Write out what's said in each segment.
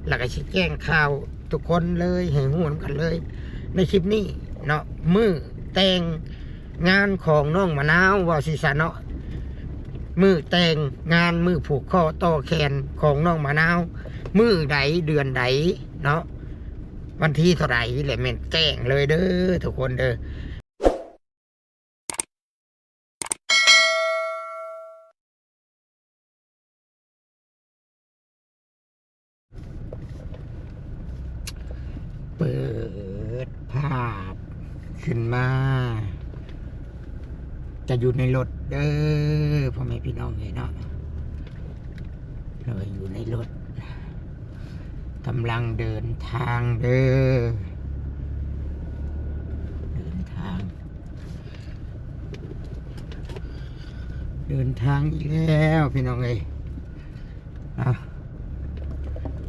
แล้วก็สิแจ้งข่าวทุกคนเลยให้หูกันเลยในคลิปนี้เนาะมือแต่งงานของน้องมะนาวว่าสิซะเนาะมือแต่งงานมือผูกข้อต่อแขนของน้องมะนาวมือใดเดือนใดเนาะวันที่เท่าไหร่แหละแม่นแจ้งเลยเด้อทุกคนเด้อเปิดภาพขึ้นมาจะอยู่ในรถเด้อพ่อแม่พี่น้องเลยเนาะเราอยู่ในรถกำลังเดินทางเด้อเดินทางอีกแล้วพี่น้องเอ้ย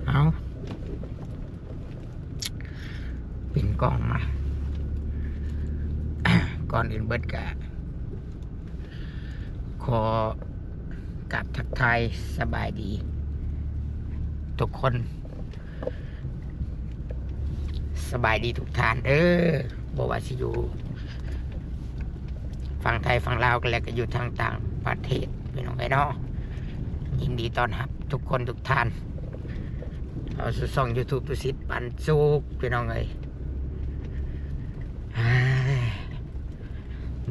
เอาเป็นกล้องมาก่อนอื่นเบิดกะขอกับทักทายสบายดีทุกคนสบายดีทุกท่านเด้อบอกว่าสิอยู่ฝั่งไทยฝั่งลาวกันแล้วก็อยู่ทางต่างประเทศพี่น้องไอ้เนาะยินดีต้อนรับทุกคนทุกท่านเอาสู่ช่อง YouTube ตุสิทธิ์ปันสุขพี่น้องเอ้ย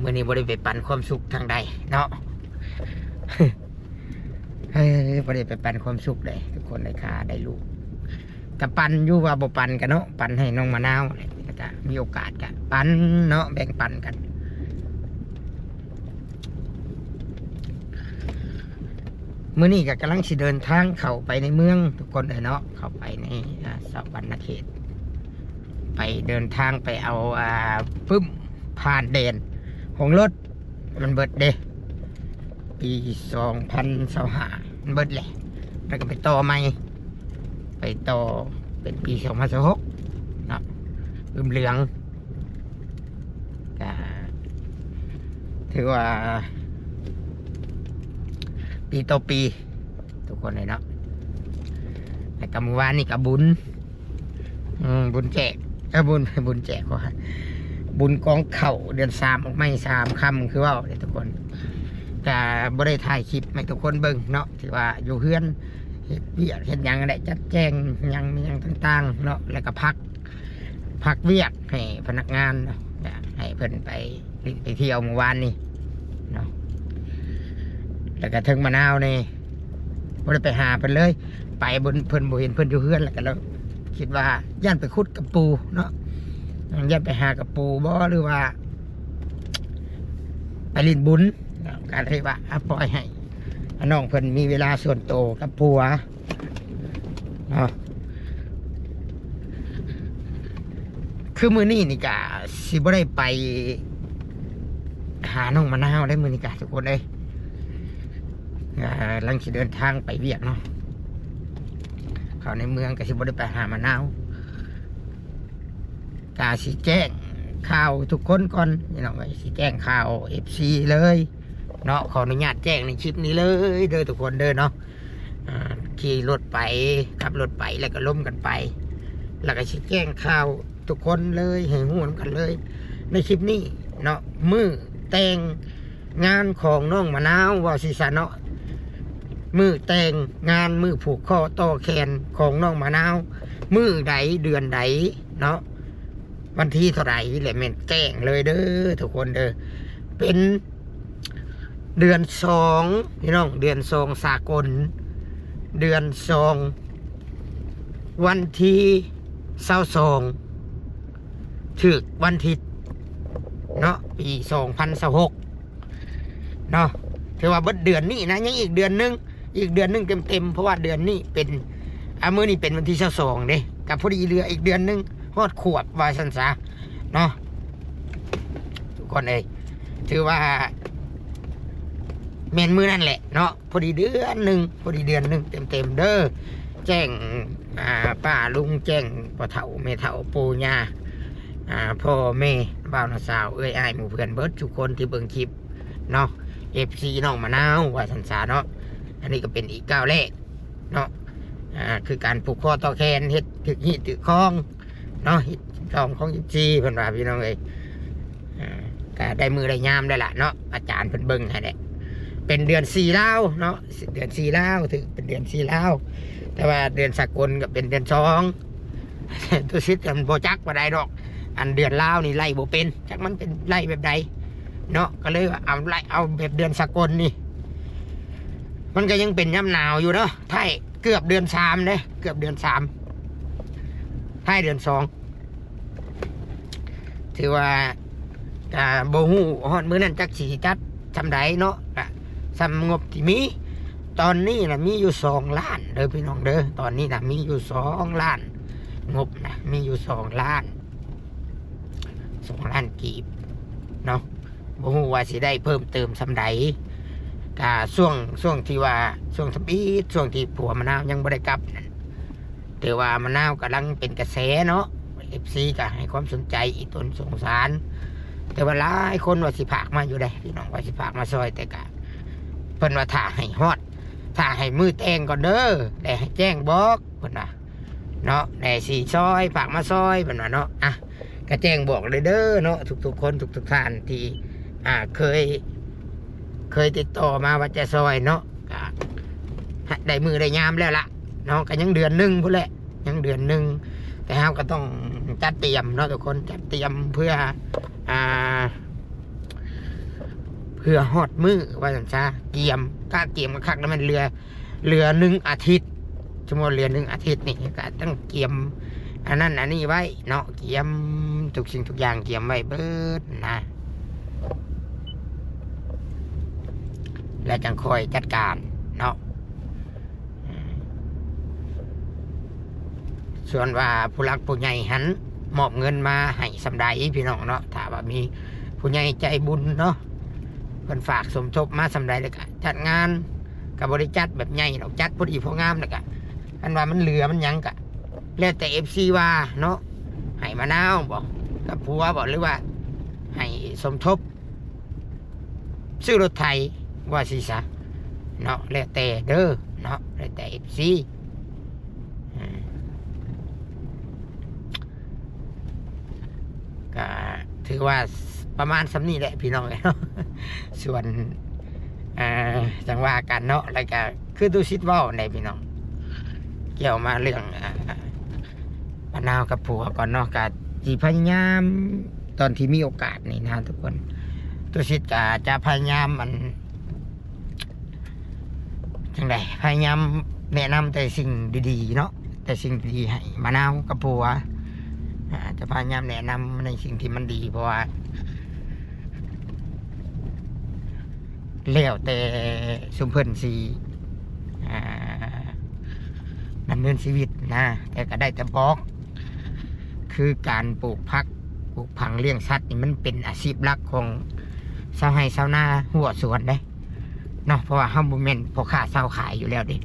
มื่อนี้บริเวณปันความสุขทางใดเนาะบริเวณปันความสุขเลยทุกคนได้ค่าได้ลูกกับปันอยู่ว่าบ่ปันกันเนาะปันให้น้องมะนาวจะมีโอกาสกันปันเนาะแบ่งปันกันมื่อนี้ก็กำลังสิเดินทางเข้าไปในเมืองทุกคนเลยเนาะเข้าไปในสวรรณเขตไปเดินทางไปเอาปึ๊บผ่านเดนของรถมันเบิดเดปี2025มันเบิดเลยแล้วก็ไปต่อใหม่ไปต่อเป็นปี2026เนาะเหลืองก็ถือว่าปีต่อปีทุกคนเลยเนาะแต่กำมือวานนี่กับบุญแจกบุญแจกว่าบุญกองเข่าเดือน3ออกไม่3 ค่ำคือว่าเลยทุกคนแต่บ่ได้ถ่ายคลิปให้ทุกคนเบิ่งเนาะถือว่าอยู่เฮือนเฮ็ดเวียกเฮ็ดหยังอะไรจัดแจงยังต่างๆเนาะแล้วก็พักเวียกให้พนักงานเนาะให้เพิ่นไปเที่ยวเมื่อวานนี่เนาะแล้วก็ถึงมะนาวนี่บ่ได้ไปหาเพิ่นเลยไปบนเพิ่นบ่เห็นเพิ่นอยู่เฮือนแล้วก็แล้วคิดว่าย่านไปขุดกับปูเนาะย่านไปหากับปูบ่หรือว่าไปลินบุญการที่ว่าปล่อยให้น้องเพิ่นมีเวลาส่วนโตกับผัวเนาะคือมื้อนี้นี่กะสิบ่ได้ไปหาน้องมะนาวได้มื้อนี้กะทุกคนเอ้ยลังสิเดินทางไปเวียกเนาะเข้าในเมืองกะสิบ่ได้ไปหามะนาวกะสิแจ้งข่าวทุกคนก่อนนี่เนาะสิแจ้งข่าว FC เลยเนาะขออนุญาตแจ้งในคลิปนี้เลยเด้อทุกคนเด้อเนาะขี่รถไปขับรถไปแล้วก็ล้มกันไปแล้วก็สิแจ้งข่าวทุกคนเลยให้หูกันเลยในคลิปนี้เนาะมือแต่งงานของน้องมะนาวว่าสิซะเนาะมือแต่งงานมือผูกข้อต่อแขนของน้องมะนาวมือใดเดือนใดเนาะวันที่เท่าไหร่แหละแม่นแจ้งเลยเด้อทุกคนเด้อเป็นเดือน2พี่น้องเดือน2สากลเดือน2วันที่22ถึกวันที่เนาะปี2026เนาะถือว่าเบิดเดือนนี้นะยังอีกเดือนนึงเต็มเพราะว่าเดือนนี้เป็นมื้อนี้เป็นวันที่22เด้กับพอดีเรืออีกเดือนนึงฮอดขวบว่าซั่นซะเนาะทุกคนเอ้ยถือว่าแม่นมือนั่นแหละเนาะพอดีเดือนหนึ่งเต็มเด้อแจ้งป้าลุงแจ้งพ่อเฒ่าแม่เฒ่าปู่ย่าพ่อแม่บ่าวน้าสาวอ้ายหมู่เพื่อนเบิดทุกคนที่เบิ่งคลิปเนาะ FC น้องมะนาวว่าสันสาเนาะอันนี้ก็เป็นอีกก้าวแรกเนาะ คือการผูกคอต่อแขนเฮ็ดถึกหิตึกคล้องเนาะหิคล้องของจีเพิ่นว่าพี่น้องเอ้ยก็ได้มือได้ยามได้ละเนาะอาจารย์เพิ่นเบิ่งให้แหละเป็นเดือน4แล้วเนาะเดือน4แล้วถึงเป็นเดือน4แล้วแต่ว่าเดือนสากลก็เป็นเดือน2ตัวชิดมันบ่จักบ่ได้ดอกอันเดือนลาวนี่ไล่บ่เป็นจักมันเป็นไล่แบบใดเนาะก็เลยเอาไล่เอาแบบเดือนสากลนี่มันก็ยังเป็นย่ำหนาวอยู่เนาะไทยเกือบเดือน3เด้เกือบเดือน3ไทยเดือน2ถือว่าบ่ฮู้ฮอดมื้อนั้นจักสิจัดจำใดเนาะสำงบที่มีตอนนี้นะมีอยู่2 ล้านเด้อพี่น้องเด้อตอนนี้นะมีอยู่2 ล้านงบนะมีอยู่2 ล้าน2 ล้านกีบเนาะบ่ฮู้ว่าสิได้เพิ่มเติมสำใดก็ช่วงที่ว่าช่วงทบีช่วงที่ผัวมะนาวยังบ่ได้กลับนั่นแต่ว่ามะนาวกำลังเป็นกระแสเนาะ FC ก็ให้ความสนใจอีตนสงสารแต่ว่าหลายคนว่าสิพากมาอยู่ได้พี่น้องว่าสิพากมาซอยแต่ก็เพิ่นว่าถ้าให้ฮอดถ้าให้มือแต่งก่อนเด้อได้ให้แจ้งบอกเพิ่นว่าเนาะได้สิซอยฝากมาซอยเพิ่นว่าเนาะก็แจ้งบอกเลยเด้อเนาะทุกๆคนทุกท่านที่เคยติดต่อมาว่าจะซอยเนาะก็ได้มือได้ยามแล้วล่ะเนาะก็ยังเดือนนึงพุ่นแหละยังเดือนนึงแต่เฮาก็ต้องจัดเตรียมเนาะทุกคนจัดเตรียมเพื่อฮอดมือว่าจังซ่าเกียมกล้าเกียมคักแล้วมันเรือ1 อาทิตย์ชั่วโมงเรือ1 อาทิตย์นี่ก็ต้องเกียมอันนั้นอันนี้ไว้เนาะเกียมทุกสิ่งทุกอย่างเกียมไว้เบิดนะและจังคอยจัดการเนาะส่วนว่าผู้หลักผู้ใหญ่หันมอบเงินมาให้สำใดพี่น้องเนาะถ้าว่ามีผู้ใหญ่ใจบุญเนาะเพิ่นฝากสมทบมาสำใดเลยก็จัดงานกับบริจัดแบบใหญ่เราจัดพอดีพองามเลยก็อันว่ามันเหลือมันยังกะแล้วแต่ FC ว่าเนาะให้มะนาวบอกกับผัวบอกหรือว่าให้สมทบซื้อรถไถว่าสิซะเนาะแล้วแต่เด้อเนาะแล้วแต่ FC ก็ถือว่าประมาณสำนี้แหละพี่น้องเนาะส่วนจังว่ากันเนาะอะไรก็คือดูชิดว่าในพี่น้องเกี่ยวมาเรื่องมะนาวกับผัวก่อนเนาะกับจีพยายามตอนที่มีโอกาสนี่นะทุกคนตัวชิดก็จะพยายามมันจังไดพยายามแนะนำแต่สิ่งดีๆเนาะแต่สิ่งดีให้มะนาวกับผัวจะพยายามแนะนำในสิ่งที่มันดีเพราะว่าแล้วแต่สุมเพิ่นสีดำเนินชีวิตนะแต่ก็ได้แต่บอกคือการปลูกผักปลูกผังเลี้ยงสัตว์นี่มันเป็นอาชีพหลักของชาวไร่ชาวนาหัวสวนได้เนาะเพราะว่าห้ามบุเมนพอค้าชาวขายอยู่แล้วดิ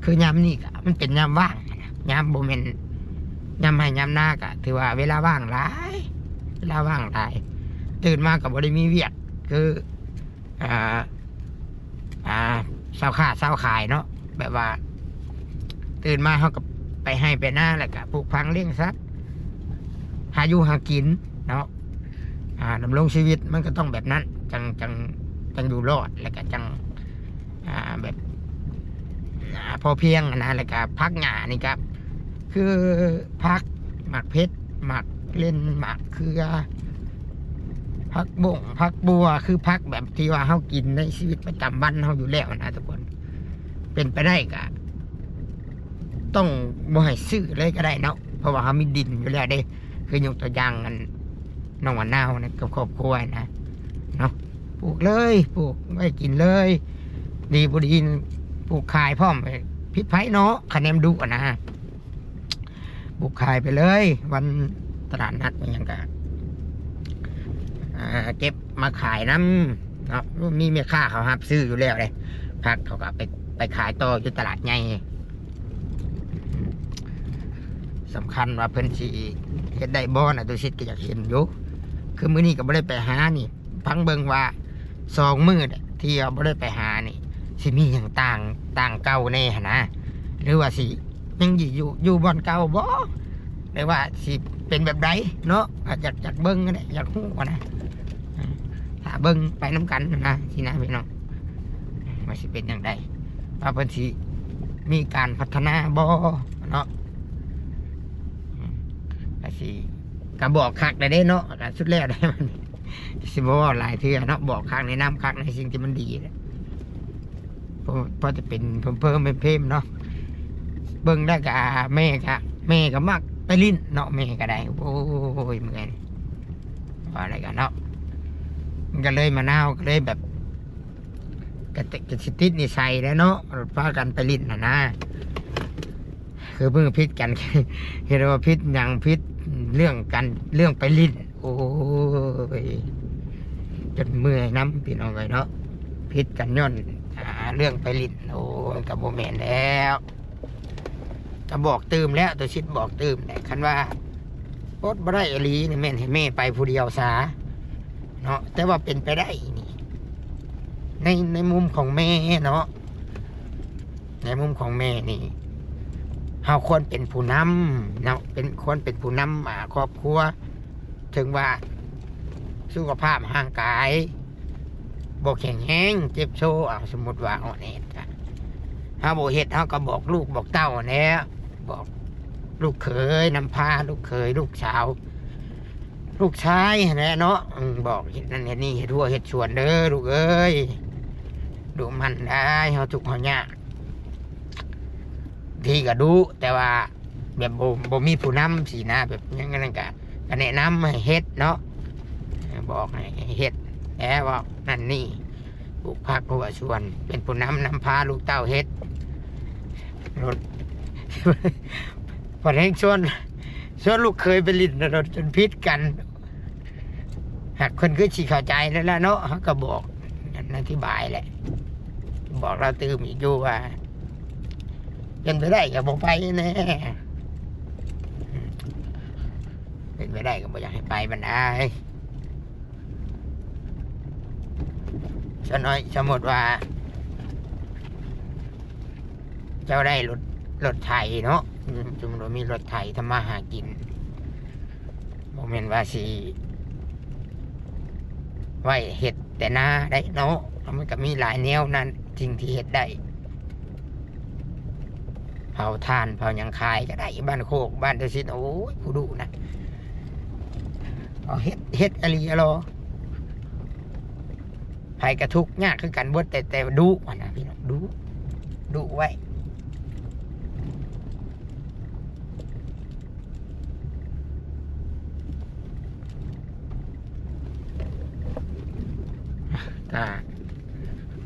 คือยามนี่ก็มันเป็นยามว่างยามบุเมนยามให้ยามหน้าก็ถือว่าเวลาว่างหลายตื่นมากับบริมีเวียกคือเช้าค้าเช้าขายเนาะแบบว่าตื่นมาเขากับไปให้ไปหน้าแล้วก็ปลูกพังเลี้ยงสัตว์หาอยู่หากินเนาะดำรงชีวิตมันก็ต้องแบบนั้นจังอยู่รอดแล้วก็จังแบบพอเพียงนะแล้วก็พักหญ้านี่ครับคือพักหมักเพชรหมักเล่นหมักคือพักบ่งพักบัวคือพักแบบที่ว่าเขากินในชีวิตประจำวันเขาอยู่แล้วนะทุกคนเป็นไปได้ก็ต้องบ่ให้ซื้อเลยก็ได้เนาะเพราะว่าเขามีดินอยู่แล้วเด้คือยกตัวอย่างกันน้องมะนาวนะกับครอบครัวนะเนาะปลูกเลยปลูกไว้กินเลยดีบุดีปลูกขายพร้อมพิษไผ่เนาะคะแนนดุนะปลูกขายไปเลยวันตลาดนัดอย่างกันเก็บมาขายน้ำเนาะมีแม่ค้าเขาหับซื้ออยู่แล้วเลยพักเขาก็ไปขายต่ออยู่ตลาดใหญ่สำคัญว่าเพิ่นสิเฮ็ดได้บ่นะตัวชิดก็อยากเห็นอยู่คือมื้อนี้ก็บ่ได้ไปหานี่พังเบิ่งว่า2 มื้อที่เราบ่ได้ไปหานี่สิมีหยังต่างเก่าแน่หั่นนะหรือว่าสิ ยังอยู่บ่อนเก่าบ่ได้ว่าสิเป็นแบบใดเนาะอยากเบิ้งกันอยากฮู้กันนะถ้าเบิ้งไปน้ำกันนะสินะพี่น้องว่าสิเป็นอย่างไรว่าเพิ่นสิมีการพัฒนาบ่เนาะก็สิก็บอกคักได้เนาะก็สุดแล้วได้มันสิบ่ว่าหลายเทื่อเนาะบอกคักในน้ำคักในสิ่งที่มันดีเพราะจะเป็นเพิ่มเป็นเพิ่มเนาะเบิ่งได้กับแม่ก็มักไปลิ้นเนาะแม่ก็ได้โอ้ยเมื่อยว่าอะไรกันเนาะมันก็เลยมะนาวก็เลยแบบกระติดนิสัยแล้วเนาะพากันไปลิ้นนะคือเพิ่งพิษกันเห็นว่าพิษอย่างพิษเรื่องไปลิ้นโอ้ยจนเมื่อยน้ำพี่น้องเลยเนาะพิษกันย้อนเรื่องไปลิ้นโอ้กับโมเมนแล้วก็บอกตื่มแล้วตัวชิดบอกตื่มแต่คันว่าโอ๊ตบ่ได้อลีนี่แม่นให้แม่ไปผู้เดียวซาเนาะแต่ว่าเป็นไปได้นี่ในมุมของแม่เนาะในมุมของแม่นี่เฮาควรเป็นผู้นำเนาะควรเป็นผู้นำครอบครัวถึงว่าสุขภาพร่างกายบ่แข็งแรงเจ็บโชว์สมมติว่าอ่อนแอเฮาบ่เฮ็ดเฮาก็บอกลูกบอกเต้าแน่บอกลูกเขยนำพาลูกเขยลูกสาวลูกชายแน่เนาะบอกเฮ็ดนั่นเฮ็ดนี่เฮ็ดทั่วเฮ็ดสวนเด้อลูกเอ้ยดูมันได้เฮาทุกข์เฮายากที่ก็ดูแต่ว่าแบบบ่มีผู้นำสินะแบบยังงั้นก็แนะนำให้เฮ็ดเนาะบอกให้เฮ็ดแล้วว่านั่นนี่ปลูกผักหัวชวนเป็นผู้นำพาลูกเต้าเฮ็ดรถพอแห้งชวนลูกเคยไปลิ้นรถจนพิษกันหากคนก็ชี้เข้าใจแล้วล่ะเนาะเขาก็บอกอธิบายแหละบอกเราตื่มอีกอยู่ว่าเป็นไปได้ก็บอกไปแน่เป็นไปได้ก็บอกอยากให้ไปมันได้จะน้อยสมมติว่าเจ้าได้รถไถเนาะจุ่มเรามีรถไถทำมาหากินโมเมนต์ว่าสิไว้เห็ดแต่หน้าได้เนาะมันก็มีหลายแนวนั้นสิ่งที่เห็ดได้เผาทานเผายังคายก็ได้บ้านโคกบ้านตะซินโอ้ยผู้ดูนะเอาเห็ดอะไรอะรอไผกระทุกยากคือกันเบิดแต่ดูนะพี่น้องดูไว้ก็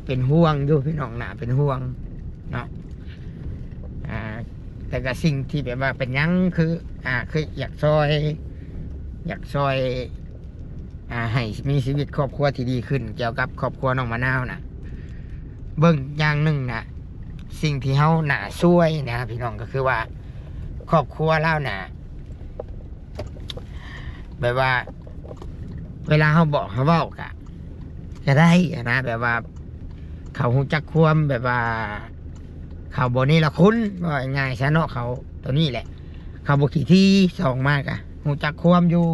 เป็นห่วงอยู่พี่น้องนะเป็นห่วงเนาะแต่ก็สิ่งที่แบบว่าเป็นยังคืออยากซอยให้มีชีวิตครอบครัวที่ดีขึ้นเกี่ยวกับครอบครัวน้องมะนาวนะเบิ่งอย่างหนึ่งนะสิ่งที่เฮาหนาช่วยนะพี่น้องก็คือว่าครอบครัวเล่าน่ะแบบว่าเวลาเฮาบอกเฮาเว้ากะจะได้นะแบบว่าเขาหูจักความแบบว่าเขาบนี่ละคุณว่าง่ายซะเนาะเขาตัวนี้แหละเขาบขี่ที่สองมากอะหูจักความอยู่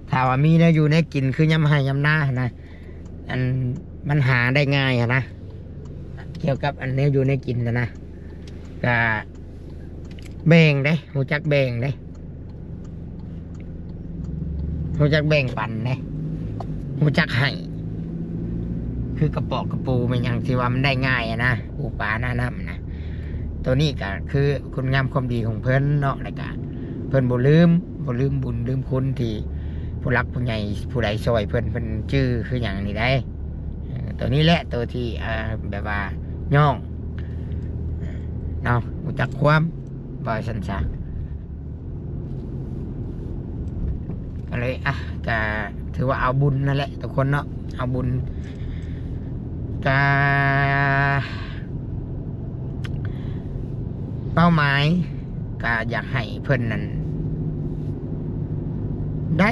ถ้าว่ามีนะอยู่ในกินคือยำให้ยำหน้านะอันมันหาได้ง่ายนะเกี่ยวกับอันนี้อยู่ในกินนะก็แบ่งได้หูจักแบ่งได้หูจักแบ่งปันได้หูจักให้คือกระปอกกระปูมันยังที่ว่ามันได้ง่ายนะปูปลาหน้าน้ำนะตัวนี้ก็คือคุณงามความดีของเพิ่นเนาะแล้วก็เพิ่นบ่ลืมบุญลืมคุณที่ผู้รักผู้ใหญ่ผู้ใดซอยเพิ่นชื่อคืออย่างนี้ได้ตัวนี้แหละตัวที่แบบว่าย่องเนาะรู้จักความบ่อยสันซะก็เลยก็ถือว่าเอาบุญนั่นแหละทุกคนเนาะเอาบุญก็เป้าหมายก็อยากให้เพิ่นนั้นได้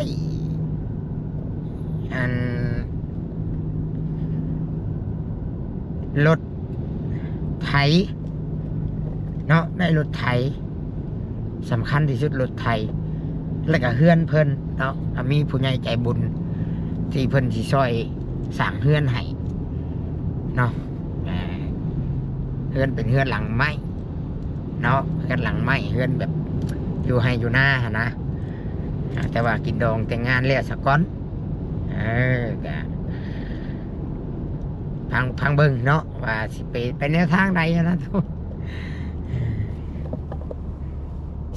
รถไถเนาะได้รถไถ สำคัญที่สุดรถไทยแล้วก็เฮือนเพิ่นเนาะมีผู้ใหญ่ใจบุญที่เพิ่นสิช่วยสร้างเฮือนให้เนาะเฮือนเป็นเฮือนหลังไม้เนาะเฮือนหลังไม้เฮือนแบบอยู่ให้อยู่หน้าหั่นนะแต่ว่ากินดองแต่งงานแล้วสักก่อนก็พังเบิ่งเนาะว่าสิไปแนวทางใดนะทุก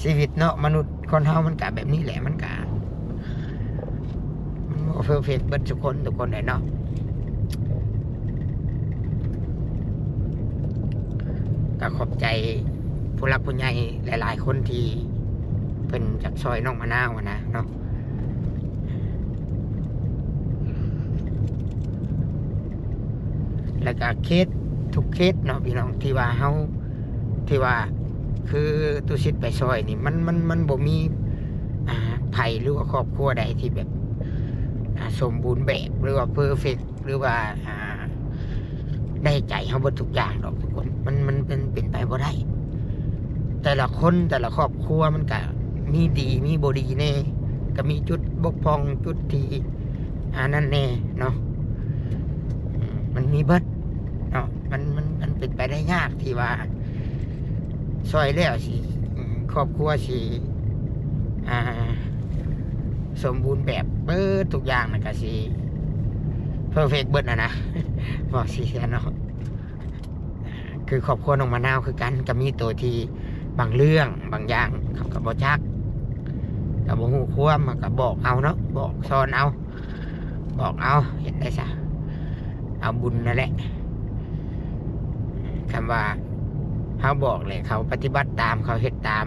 ชีวิตเนาะมนุษย์คนเฮามันกะแบบนี้แหละมันกะมันบ่เพอร์เฟกต์เบิดทุกคนเลยเนาะก็ขอบใจผู้รักผู้ใหญ่หลายๆคนที่เป็นจากซอยน้องมะนาวนะเนาะแล้วก็เคสทุกเคสเนาะพี่น้องที่ว่าเฮาที่ว่าคือตุสิทธิ์ไปซอยนี่มันบ่มีไผ่หรือว่าครอบครัวใดที่แบบสมบูรณ์แบบหรือว่าเพอร์เฟกต์หรือว่าได้ใจเฮาหมดทุกอย่างดอกทุกคนมันเป็นไปบ่ได้แต่ละคนแต่ละครอบครัวมันก็มีดีมีบ่ดีแน่ก็มีจุดบกพร่องจุดที่นั่นแน่เนาะมันมีเบิดเนาะมันเป็นไปได้ยากที่ว่าซอยแล้วสิครอบครัวสิสมบูรณ์แบบเบิดทุกอย่างมันก็สิเพอร์เฟกต์เบิดนะบอกสิเนาะคือครอบครัวน้องมะนาวคือกันก็มีตัวที่บางเรื่องบางอย่างเขาก็บ่จักก็บ่ฮู้ความมันก็บอกเอาเนาะบอกสอนเอาบอกเอาเห็นได้ซะเอาบุญนั่นแหละคำว่าเขาบอกเลยเขาปฏิบัติตามเขาเฮ็ดตาม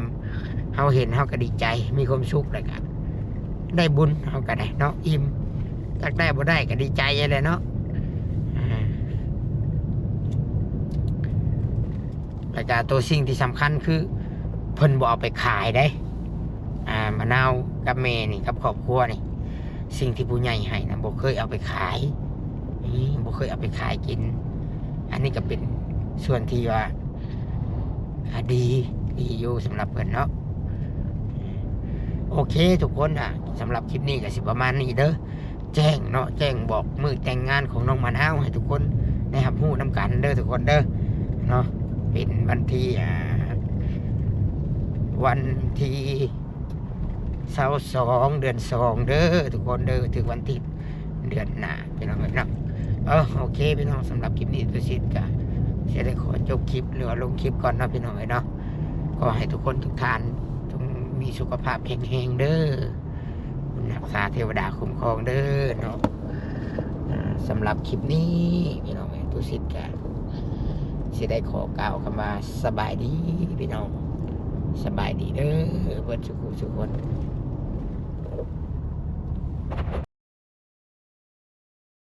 เขาเห็นเขาก็ดีใจมีความสุขเลยก็ได้บุญเขาก็ได้เนาะอิ่มตักได้บ่ได้ก็ดีใจเลยเนาะแล้วก็ตัวสิ่งที่สำคัญคือเพิ่นบ่เอาไปขายได้มะนาวกับแม่นี่กับครอบครัวนี่สิ่งที่ผู้ใหญ่ให้นะบ่เคยเอาไปขายบ่เคยเอาไปขายกินอันนี้ก็เป็นส่วนที่ว่าดีอยู่สำหรับเพิ่นเนาะโอเคทุกคนสำหรับคลิปนี้ก็สิประมาณนี้เด้อแจ้งเนาะแจ้งบอกมือแต่งงานของน้องมะนาวให้ทุกคนได้รับรู้นำกันเด้อทุกคนเด้อเนาะเป็นวันที่22 เดือน 2เด้อทุกคนเด้อถึงวันที่เดือนหน้าพี่น้องเนาะโอเคพี่น้องสำหรับคลิปนี้ตุสิทธิ์ก็จะได้ขอจบคลิปหรือลงคลิปก่อนเนาะพี่น้องเนาะก็ให้ทุกคนทุกท่านจงมีสุขภาพแข็งแรงเด้อรักษาเทวดาคุ้มครองเด้อเนาะสำหรับคลิปนี้พี่น้องตุสิทธิ์ก็จะได้ขอกล่าวคำว่าสบายดีพี่น้องสบายดีเด้อเพื่อนสุขคน